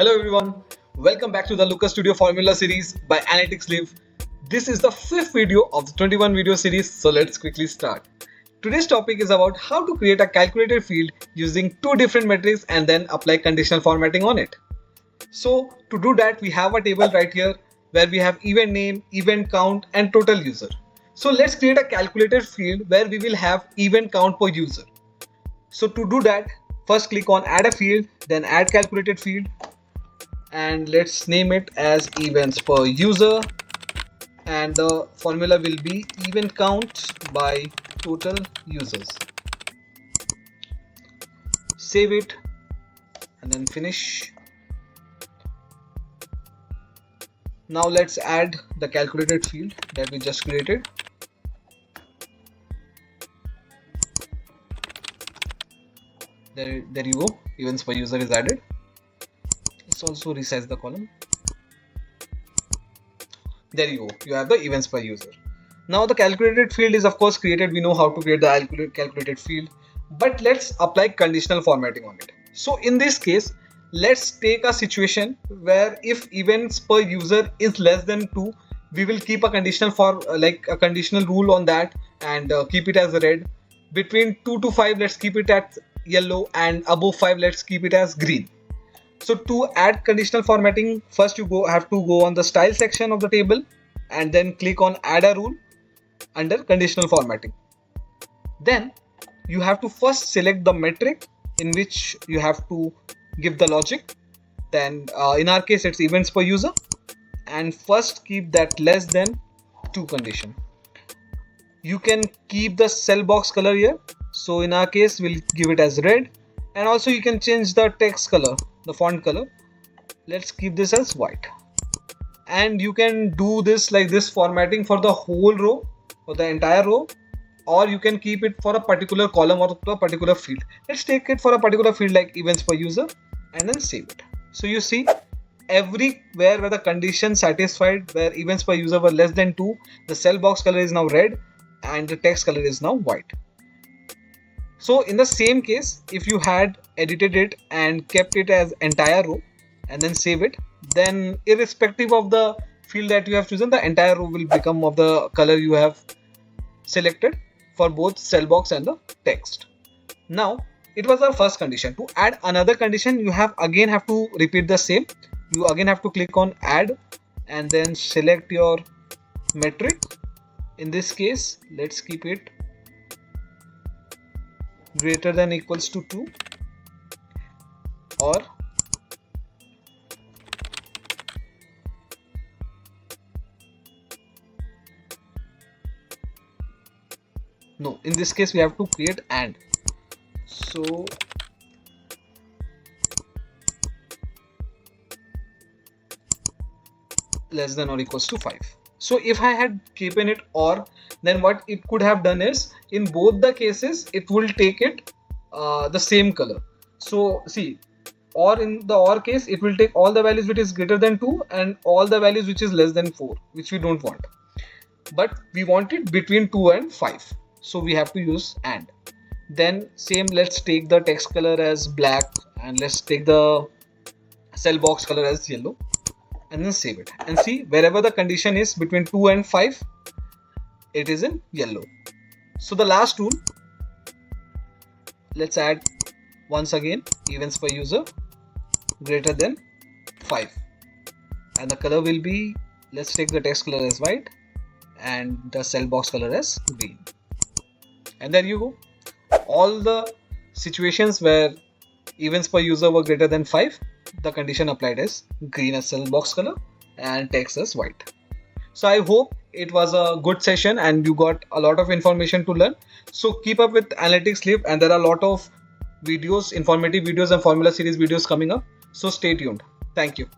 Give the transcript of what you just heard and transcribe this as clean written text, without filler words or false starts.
Hello everyone, welcome back to the Lucas Studio Formula series by Analytics Live. This is the fifth video of the 21 video series, so let's quickly start. Today's topic is about how to create a calculated field using two different metrics and then apply conditional formatting on it. So to do that, we have a table right here where we have event name, event count and total user. So let's create a calculated field where we will have event count per user. So to do that, first click on add a field, then add calculated field, and let's name it as events per user, and the formula will be event count by total users. Save it and then finish. Now let's add the calculated field that we just created. There you go, events per user is added. Let's also resize the column. There you go, you have the events per user. Now the calculated field is of course created. We know how to create the calculated field, but let's apply conditional formatting on it. So in this case, let's take a situation where if events per user is less than 2, we will keep a conditional conditional rule on that and keep it as red. Between 2 to 5, let's keep it at yellow, and above 5, let's keep it as green. So to add conditional formatting, first you have to go on the style section of the table and then click on add a rule under conditional formatting. Then you have to first select the metric in which you have to give the logic. Then in our case it's events per user, and first keep that less than 2 condition. You can keep the cell box color here, so in our case we'll give it as red, and also you can change the text color, the font color. Let's keep this as white, and you can do this like this formatting for the whole row or the entire row, or you can keep it for a particular column or a particular field. Let's take it for a particular field like events per user and then save it. So you see, everywhere where the condition satisfied, where events per user were less than 2, the cell box color is now red and the text color is now white. So in the same case, if you had edited it and kept it as entire row and then save it, then irrespective of the field that you have chosen, the entire row will become of the color you have selected for both cell box and the text. Now it was our first condition. To add another condition, you have to repeat the same. You again have to click on add and then select your metric. In this case, let's keep it greater than equals to 2, or no, in this case we have to create and. So less than or equals to 5. So if I had keeping it or, then what it could have done is, in both the cases it will take it the same color. So see, or in the or case, it will take all the values which is greater than 2 and all the values which is less than 4, which we don't want, but we want it between 2 and 5, so we have to use and. Then same, let's take the text color as black and let's take the cell box color as yellow and then save it, and see, wherever the condition is between 2 and 5, it is in yellow. So the last rule, let's add once again events per user greater than 5, and the color will be, let's take the text color as white and the cell box color as green. And there you go, all the situations where events per user were greater than 5, the condition applied as green as cell box color and text as white. So I hope it was a good session and you got a lot of information to learn. So keep up with Analytics Live, and there are a lot of videos, informative videos and formula series videos coming up. So stay tuned. Thank you.